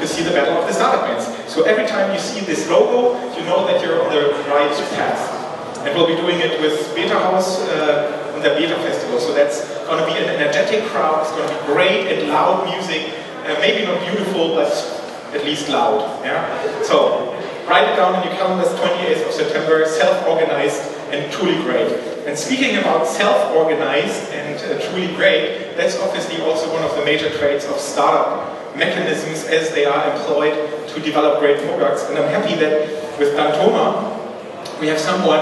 to see the Battle of the Startup Bands. So every time you see this logo, you know that you're on the right path. And we'll be doing it with Beta House on the Beta Festival. So that's going to be an energetic crowd. It's going to be great and loud music. Maybe not beautiful, but at least loud. Yeah? So write it down in your calendars, 28th of September, self-organized and truly great. And speaking about self-organized and truly great, that's obviously also one of the major traits of startup mechanisms as they are employed to develop great products. And I'm happy that with Dan Thoma, we have someone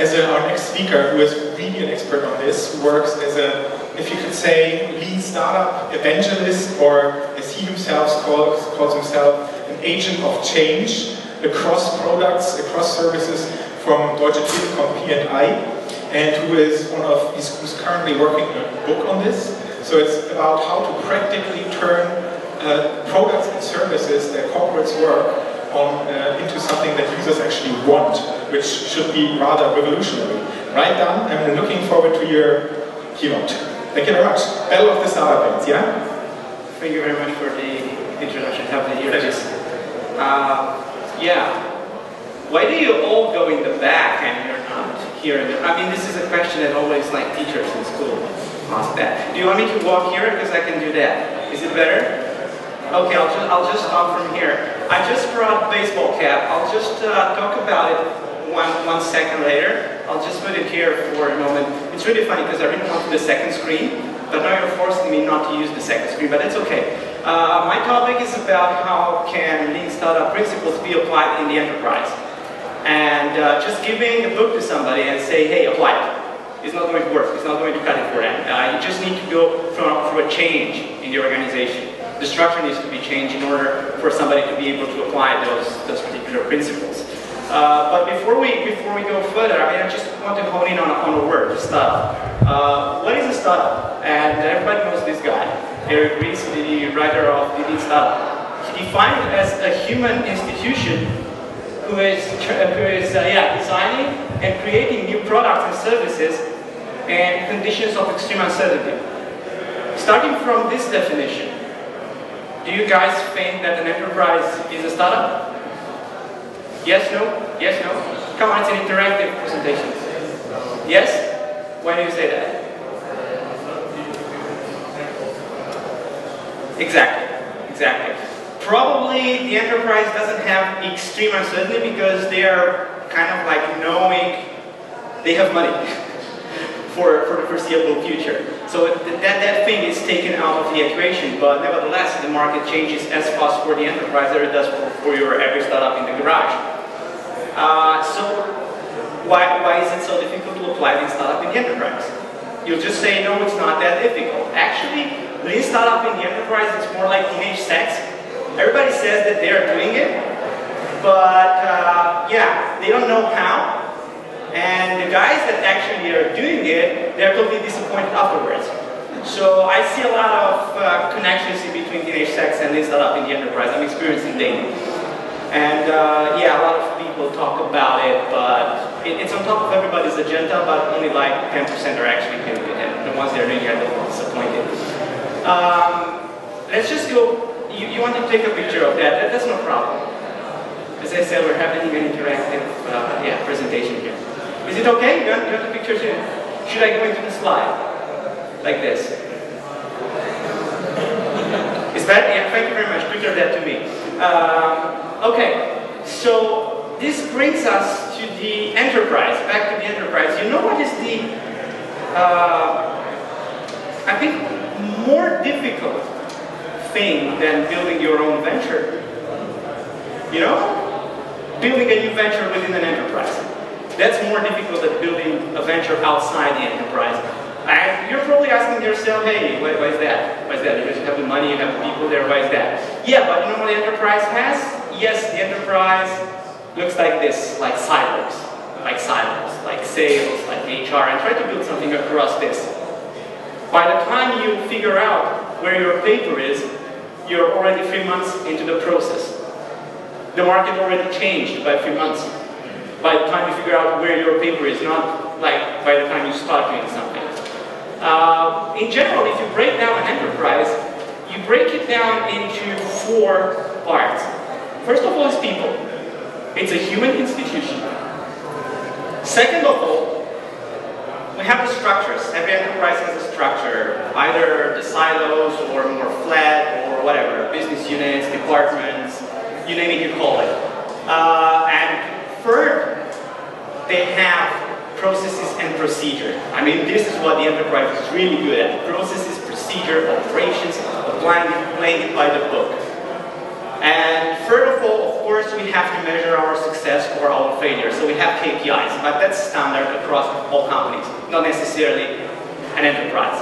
as our next speaker who is really an expert on this, who works as a, if you could say, lean startup evangelist, or as he himself calls himself, an agent of change across products, across services from Deutsche Telekom P&I, and who's currently working on a book on this. So it's about how to practically turn products and services that corporates work on into something that users actually want, which should be rather revolutionary. Right, Dan? I'm looking forward to your keynote. Thank you very much. Battle of the Startup Bands, yeah? Thank you very much for the introduction. Happy to hear this. Yeah. Why do you all go in the back and you're not here? I mean, this is a question that always like teachers in school ask that. Do you want me to walk here? Because I can do that. Is it better? Okay, I'll just talk from here. I just brought a baseball cap. I'll just talk about it one second later. I'll just put it here for a moment. It's really funny because I really want the second screen, but now you're forcing me not to use the second screen, but it's okay. My topic is about how can lean startup principles be applied in the enterprise. And just giving a book to somebody and say, hey, apply it. It's not going to work. It's not going to cut it for them. You just need to go through a change in the organization. The structure needs to be changed in order for somebody to be able to apply those particular principles. But before we go further, I mean, I just want to hone in on a word, startup. What is a startup? And everybody knows this guy, Eric Ries, the writer of The Lean Startup. He defined it as a human institution who is designing and creating new products and services in conditions of extreme uncertainty. Starting from this definition, do you guys think that an enterprise is a startup? Yes, no? Yes, no? Come on, it's an interactive presentation. Yes? Why do you say that? Exactly. Exactly. Probably the enterprise doesn't have extreme uncertainty because they are kind of like knowing they have money for the foreseeable future. So that thing is taken out of the equation, but nevertheless the market changes as fast for the enterprise as it does for your average startup in the garage. So why is it so difficult to apply lean startup in the enterprise? You'll just say, no, it's not that difficult. Actually, lean startup in the enterprise is more like teenage sex. Everybody says that they're doing it, but yeah, they don't know how. And the guys that actually are doing it, they're totally disappointed afterwards. So I see a lot of connections in between teenage sex and lean startup in the enterprise. I'm experiencing daily. And yeah, a lot of people talk about it, but it's on top of everybody's agenda, but only like 10% are actually doing it. And the ones that are doing it are the most disappointed. Let's just go. You want to take a picture of that? That's no problem. As I said, we're having an interactive presentation here. Is it okay? You want the picture too? Should I go into the slide? Like this? Is that? Yeah, thank you very much. Picture that to me. Okay, so this brings us to the enterprise, back to the enterprise. You know what is the, I think, more difficult thing than building your own venture? You know? Building a new venture within an enterprise. That's more difficult than building a venture outside the enterprise. And you're probably asking yourself, hey, why is that? Why is that? Because you have the money, you have the people there, why is that? Yeah, but you know what the enterprise has? Yes, the enterprise looks like this, like silos, like sales, like HR, and try to build something across this. By the time you figure out where your paper is, you're already 3 months into the process. The market already changed by 3 months. By the time you figure out where your paper is, not like by the time you start doing something. In general, if you break down an enterprise, you break it down into 4 parts. First of all is people. It's a human institution. Second of all, we have the structures. Every enterprise has a structure, either the silos or more flat or whatever, business units, departments, you name it, you call it. And third, they have processes and procedure. I mean, this is what the enterprise is really good at. Processes, procedure, operations, playing it by the book. And third of all, of course, we have to measure our success or our failure. So we have KPIs, but that's standard across all companies, not necessarily an enterprise.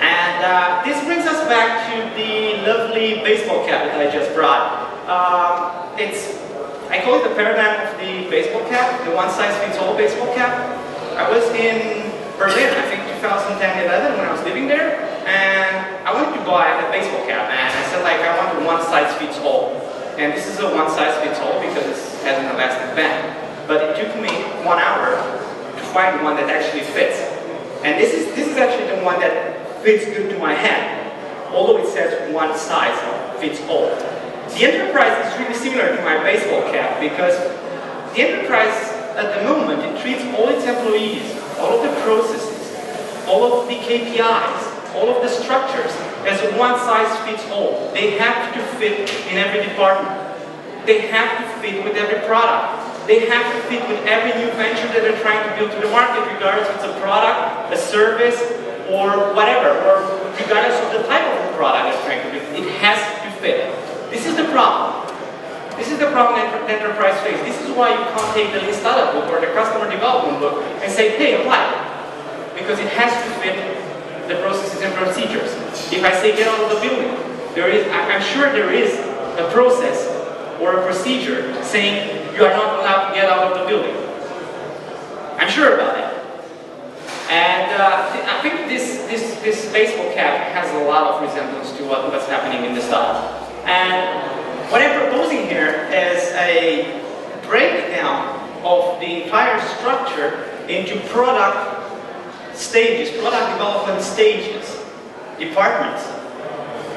And this brings us back to the lovely baseball cap that I just brought. I call it the paradigm of the baseball cap, the one-size-fits-all baseball cap. I was in Berlin, I think 2010-11 when I was living there, and I wanted to buy a baseball cap, and I said like, I want a one-size-fits-all. And this is a one-size-fits-all because it has an elastic band. But it took me 1 hour to find one that actually fits. And this is actually the one that fits good to my hand, although it says one size fits all. The enterprise is really similar to my baseball cap because the enterprise at the moment, it treats all its employees, all of the processes, all of the KPIs, all of the structures as a one-size-fits-all. They have to fit in every department. They have to fit with every product. They have to fit with every new venture that they're trying to build to the market, regardless if it's a product, a service, or whatever, or regardless of the type of the product they're trying to build. It has to fit. This is the problem. This is the problem that enterprise face. This is why you can't take the Lean Startup book or the customer development book and say, hey, apply it. Because it has to fit the processes and procedures. If I say get out of the building, I'm sure there is a process or a procedure saying you are not allowed to get out of the building. I'm sure about it. And I think this baseball cap has a lot of resemblance to what's happening in the startup. And what I'm proposing here is a breakdown of the entire structure into product stages, product development stages, departments.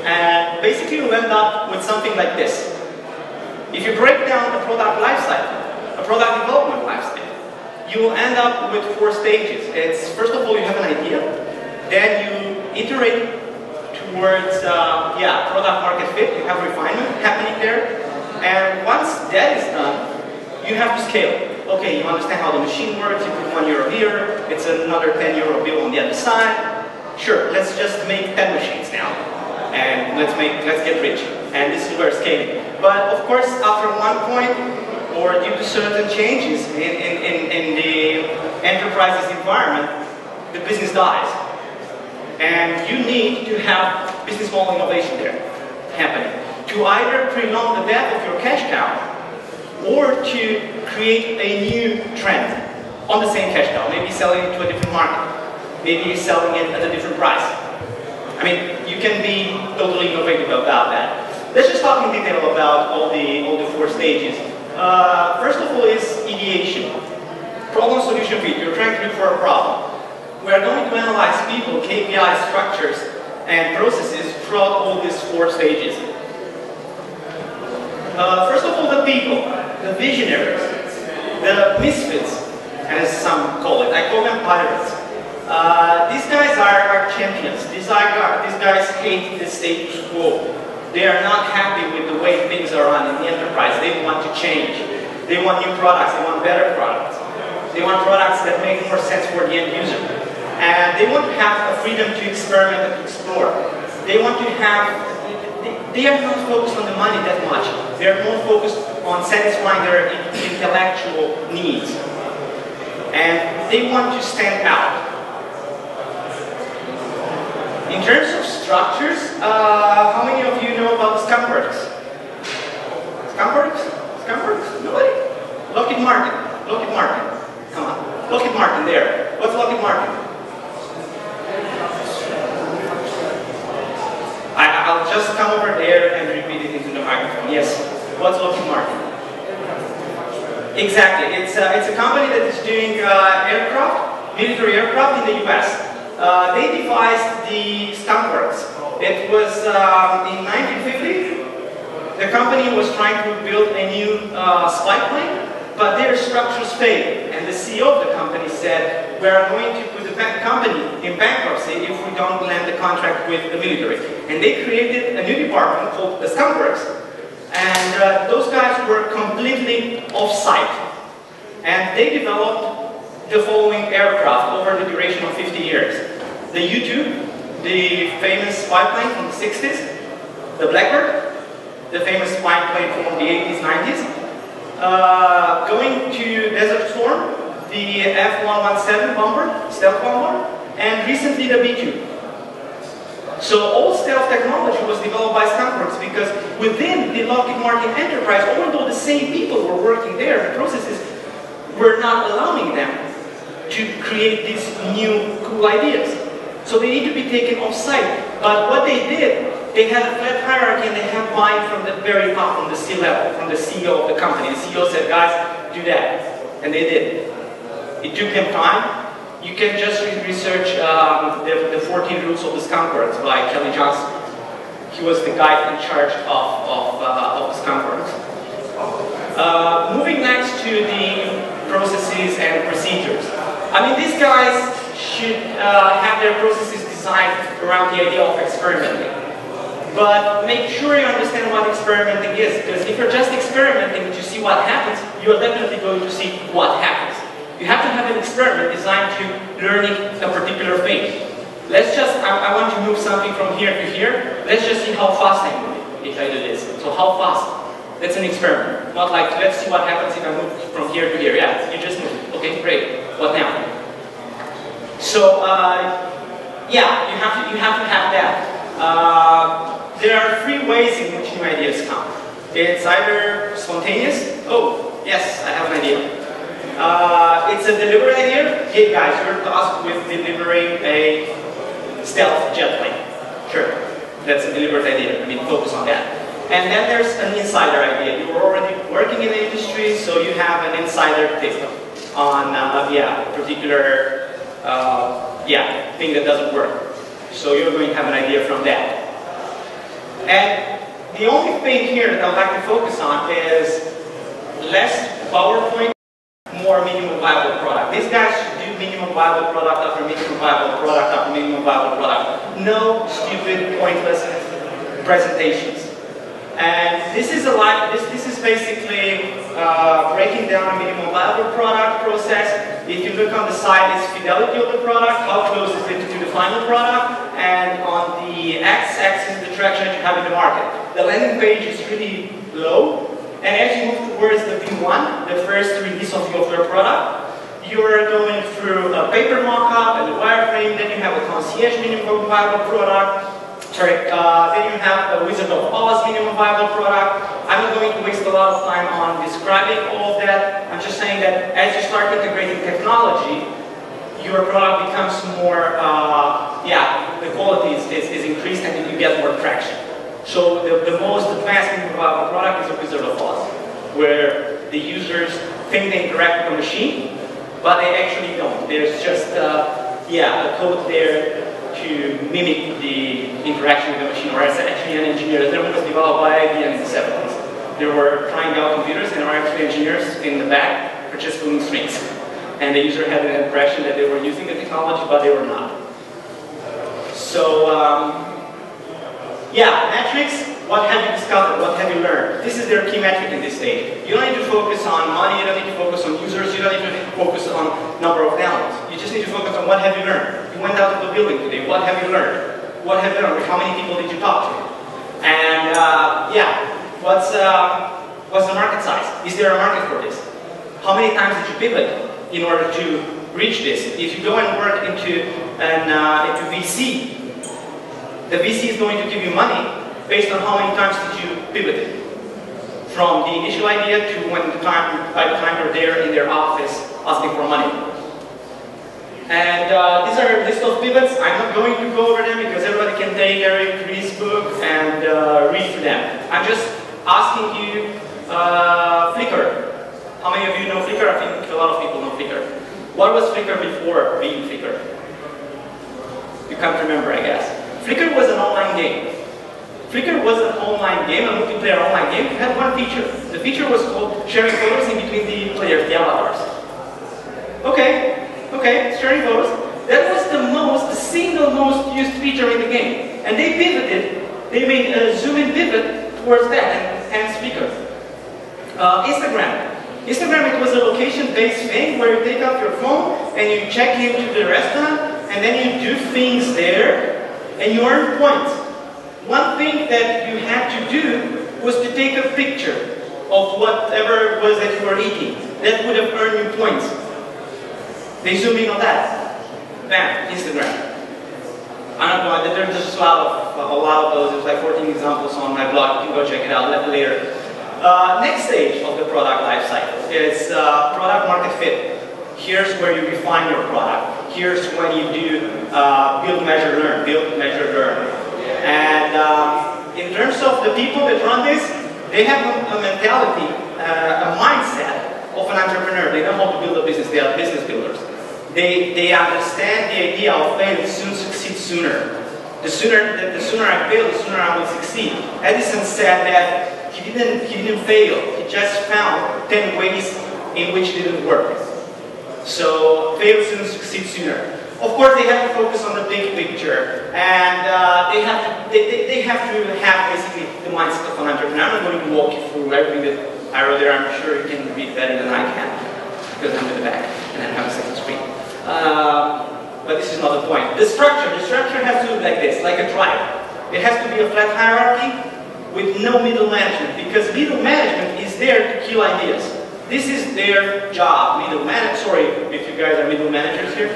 And basically you'll end up with something like this. If you break down the product lifecycle, a product development lifecycle, you will end up with 4 stages. It's, first of all, you have an idea, then you iterate towards product market fit, you have refinement happening there, and once that is done, you have to scale. Okay, you understand how the machine works, you put €1 here, it's another €10 bill on the other side. Sure, let's just make 10 machines now, and let's get rich. And this is where scaling. But of course, after one point, or due to certain changes in the enterprise's environment, the business dies. And you need to have business model innovation there happening. To either prolong the death of your cash cow, or to create a new trend on the same cash cow, maybe selling it to a different market, maybe selling it at a different price. I mean, you can be totally innovative about that. Let's just talk in detail about all the 4 stages. First of all is ideation. Problem solution fit. You're trying to look for a problem. We are going to analyze people, KPI structures, and processes throughout all these 4 stages. First of all, the people, the visionaries, the misfits, as some call it. I call them pirates. These guys are champions. These guys hate the status quo. They are not happy with the way things are run in the enterprise. They want to change. They want new products. They want better products. They want products that make more sense for the end user. And they want to have a freedom to experiment and to explore. They want to have, they are not focused on the money that much. They are more focused on satisfying their intellectual needs. And they want to stand out. In terms of structures, how many of you know about Scumworks? Scumworks? Scumworks? Nobody? Lockheed Martin. Lockheed Martin. Come on. Lockheed Martin there. What's Lockheed Martin? I'll just come over there and repeat it into the microphone. Yes. What's Lockheed Martin? Exactly. It's a company that is doing aircraft, military aircraft in the US. They devised the Scumworks. It was in 1950. the company was trying to build a new spy plane, but their structures failed. And the CEO of the company said, we are going to put the company in bankruptcy if we don't land the contract with the military. And they created a new department called the Skunk Works. And those guys were completely off-site. And they developed the following aircraft over the duration of 50 years. The U-2, the famous spy plane from the 60s, the Blackbird, the famous spy plane from the 80s, 90s, going to Desert Storm, the F-117 bomber, stealth bomber, and recently the B-2. So all stealth technology was developed by Skunkworks because within the Lockheed Martin enterprise, although the same people were working there, the processes were not allowing them to create these new cool ideas. So they need to be taken off-site. But what they did, they had a flat hierarchy and they had buy-in from the very top, from the C-level, from the CEO of the company. The CEO said, guys, do that. And they did. It took them time. You can just research the 14 Rules of the Skunk Works by Kelly Johnson. He was the guy in charge of the Skunk Works. Moving next to the processes and procedures. I mean, these guys should have their processes designed around the idea of experimenting. But make sure you understand what experimenting is, because if you're just experimenting to see what happens, you're definitely going to see what happens. You have to have an experiment designed to learning a particular thing. Let's just, I want to move something from here to here. Let's just see how fast I move if I do this. So how fast? That's an experiment. Not like, let's see what happens if I move from here to here. Yeah, you just move. Okay, great. What now? So, yeah, you have to have that. There are three ways in which new ideas come. It's either spontaneous. Oh, yes, I have an idea. It's a deliberate idea. Hey guys, you're tasked with delivering a stealth jet plane. Sure, that's a deliberate idea. I mean, focus on that. And then there's an insider idea. You're already working in the industry, so you have an insider take on a particular thing that doesn't work. So you're going to have an idea from that. And the only thing here that I'd like to focus on is less PowerPoint, more minimum viable product. These guys should do minimum viable product after minimum viable product after minimum viable product. No stupid, pointless presentations. And this is this is basically breaking down a minimum viable product process. If you look on the side, it's fidelity of the product, how close is it to the final product, and on the x-axis, the traction that you have in the market. The landing page is really low, and as you move towards the V1, the first release of your product, you're going through a paper mock-up and a wireframe, then you have a concierge minimum viable product, then you have a Wizard of Oz minimum viable product. I'm not going to waste a lot of time on describing all of that. I'm just saying that as you start integrating technology, your product becomes more, the quality is increased and you get more traction. So the most advanced minimum viable product is a Wizard of Oz, where the users think they interact with the machine, but they actually don't. There's just a code there to mimic the interaction with the machine, or it's actually an engineer. That was developed by IBM in the 70s. They were trying out computers and there were actually engineers in the back for just pulling strings. And the user had an impression that they were using the technology, but they were not. So, metrics, what have you discovered? What have you learned? This is their key metric in this stage. You don't need to focus on money, you don't need to focus on users, you don't need to focus on number of downloads. You just need to focus on what have you learned. You went out to the building today, what have you learned? What have you learned? How many people did you talk to? And what's the market size? Is there a market for this? How many times did you pivot in order to reach this? If you go and work into VC, the VC is going to give you money based on how many times did you pivot from the initial idea to by the time you're there in their office asking for money. And these are a list of pivots. I'm not going to go over them because everybody can take Eric Rees' book and read through them. I'm just asking you, Flickr. How many of you know Flickr? I think a lot of people know Flickr. What was Flickr before being Flickr? You can't remember, I guess. Flickr was an online game. Flickr was an online game, a multiplayer online game. It had one feature. The feature was called sharing photos in between the players, the avatars. Okay, sharing photos. That was the single most used feature in the game. And they pivoted, they made a zoom-in pivot towards that, and hence Flickr. Instagram, it was a location-based thing where you take out your phone and you check into the restaurant and then you do things there and you earn points. One thing that you had to do was to take a picture of whatever it was that you were eating. That would have earned you points. They zoom in on that. Bam, Instagram. I don't know, there's just a lot of those. There's like 14 examples on my blog. You can go check it out later. Next stage of the product lifecycle is product market fit. Here's where you refine your product. Here's when you do build, measure, learn. Build, measure, learn. And in terms of the people that run this, they have a mentality, a mindset of an entrepreneur. They know how to build a business. They are business builders. They understand the idea of fail soon, succeed sooner. The sooner I fail, the sooner I will succeed. Edison said that he didn't fail. He just found 10 ways in which it didn't work. So fail soon, succeed sooner. Of course, they have to focus on the big picture, and they have to have basically the mindset of an entrepreneur. I'm not going to walk you through everything that I wrote there. I'm sure you can read better than I can because I'm in the back and I have a second screen. But this is not the point. The structure has to look like this, like a tribe. It has to be a flat hierarchy with no middle management, because middle management is there to kill ideas. This is their job, sorry if you guys are middle managers here,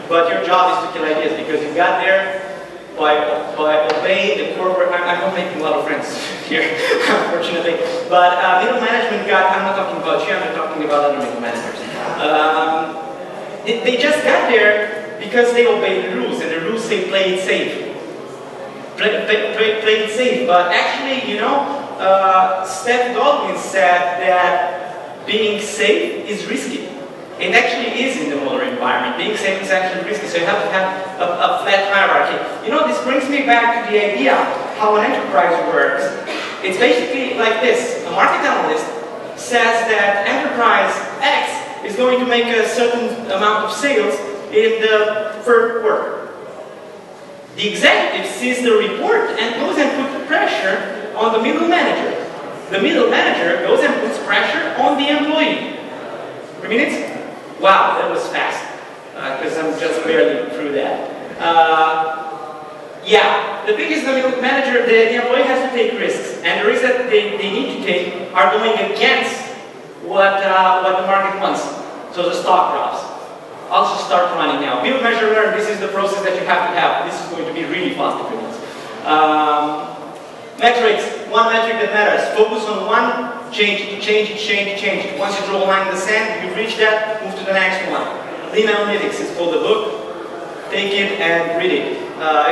but your job is to kill ideas because you got there by obeying the corporate. I'm not making a lot of friends here, unfortunately, but middle management I'm not talking about you, I'm not talking about other middle managers. They just got there because they obey the rules, and the rules say play it safe. Play it safe, but actually, you know, Steph Goldman said that being safe is risky. It actually is in the motor environment. Being safe is actually risky, so you have to have a flat hierarchy. You know, this brings me back to the idea how an enterprise works. It's basically like this. A market analyst says that enterprise X is going to make a certain amount of sales in the third quarter. The executive sees the report and goes and puts pressure on the middle manager. The middle manager goes and puts pressure on the employee. 3 minutes? Wow, that was fast. Because I'm just barely through that. Yeah, the thing is the middle manager, the employee has to take risks. And the risks that they need to take are going against what the market wants. So the stock drops. I'll just start running now. Build, measure, learn. This is the process that you have to have. This is going to be really fast if you want. Metrics. One metric that matters. Focus on one. Change it. Once you draw a line in the sand, you've reached that, move to the next one. Lean Analytics is called the book. Take it and read it.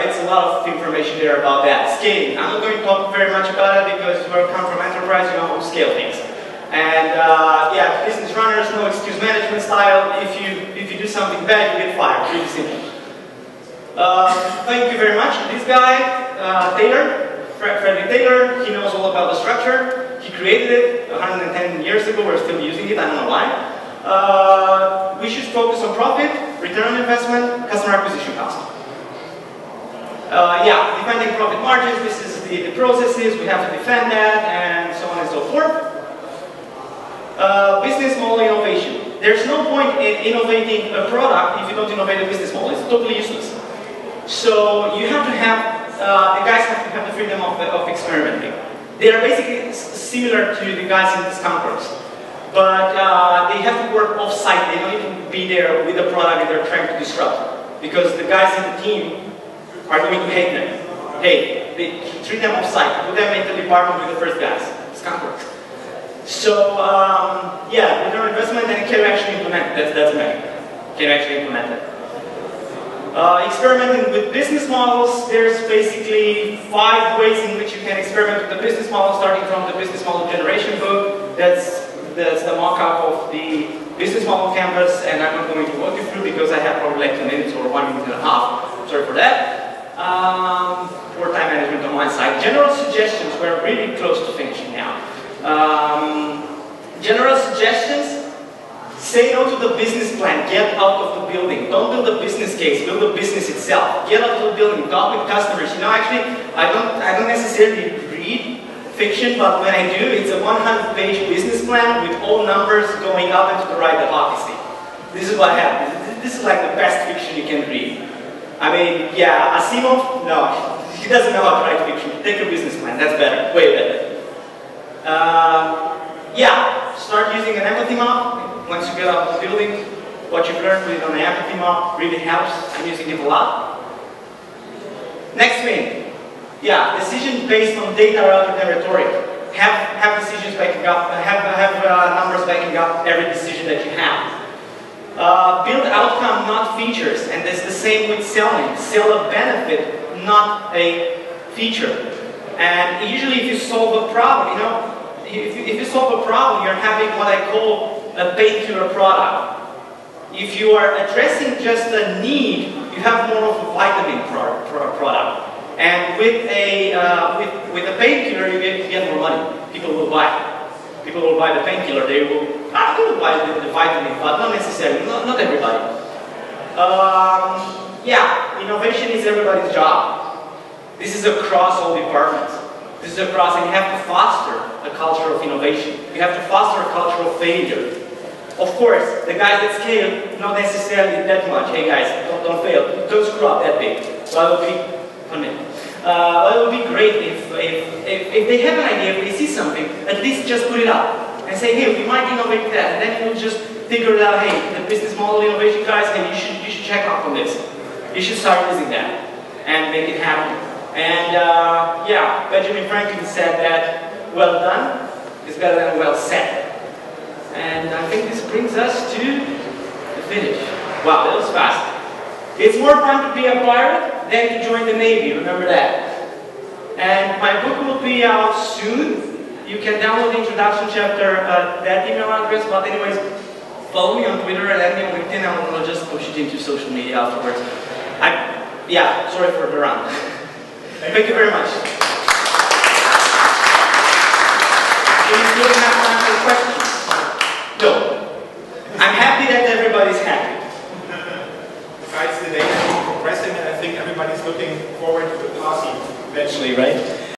It's a lot of information there about that. Scaling. I'm not going to talk very much about it because you come from enterprise, you know how to scale things. And yeah, business runners, no excuse management style. If you do something bad, you get fired. Really simple. Thank you very much. This guy, Frederick Taylor, he knows all about the structure. He created it 110 years ago. We're still using it. I don't know why. We should focus on profit, return on investment, customer acquisition cost. Yeah, defending profit margins. This is the processes. We have to defend that, and so on and so forth. Business model innovation. There's no point in innovating a product if you don't innovate a business model. It's totally useless. So you have to have, the guys have to have the freedom of experimenting. They are basically similar to the guys in discounters. But they have to work off-site. They don't even be there with the product that they're trying to disrupt. Because the guys in the team are going to hate them. Hey, they treat them off-site. Put them in the department with the first guys. Discounters. So, yeah, return on investment, and can you actually implement it? That's a measure. Can you actually implement it? Experimenting with business models, there's basically 5 ways in which you can experiment with the business model, starting from the business model generation book. That's the mock-up of the business model canvas, and I'm not going to walk you through because I have probably like 2 minutes or 1.5 minutes. Sorry for that. Poor time management on one side. General suggestions, we're really close to finishing now. General suggestions, say no to the business plan, get out of the building. Don't build a business case, build the business itself. Get out of the building, talk with customers. You know, actually, I don't necessarily read fiction, but when I do, it's a 100-page business plan with all numbers going up and to the right, the hockey stick. This is what happens. This is like the best fiction you can read. I mean, yeah, Asimov, no, he doesn't know how to write fiction. Take a business plan, that's better, way better. Yeah, start using an empathy map. Once you get out of the building, what you've learned with an empathy map really helps. I'm using it a lot. Next thing, yeah, decisions based on data rather than rhetoric. Have decisions backing up, have numbers backing up every decision that you have. Build outcome, not features, and it's the same with selling. Sell a benefit, not a feature. And usually if you solve a problem, you know, if you solve a problem, you're having what I call a painkiller product. If you are addressing just a need, you have more of a vitamin product. And with a painkiller, you get more money. People will buy it. People will buy the painkiller. They will buy the vitamin, but not necessarily. Not everybody. Yeah, innovation is everybody's job. This is across all departments. This is across, and you have to foster a culture of innovation. You have to foster a culture of failure. Of course, the guys that scale, not necessarily that much. Hey guys, don't fail. Don't screw up that big. Well, it would be great if they have an idea, if they see something, at least just put it up and say, hey, we might innovate that, and then you'll just figure it out. Hey, the business model innovation guys, hey, you should check up on this. You should start using that and make it happen. And yeah, Benjamin Franklin said that well done is better than well said. And I think this brings us to the finish. Wow, that was fast. It's more fun to be a pirate than to join the Navy, remember that. And my book will be out soon. You can download the introduction chapter at that email address, but anyways, follow me on Twitter and add me on LinkedIn, and I'll just push it into social media afterwards. Yeah, sorry for the run. Thank you very much. Do you still have time for questions? No.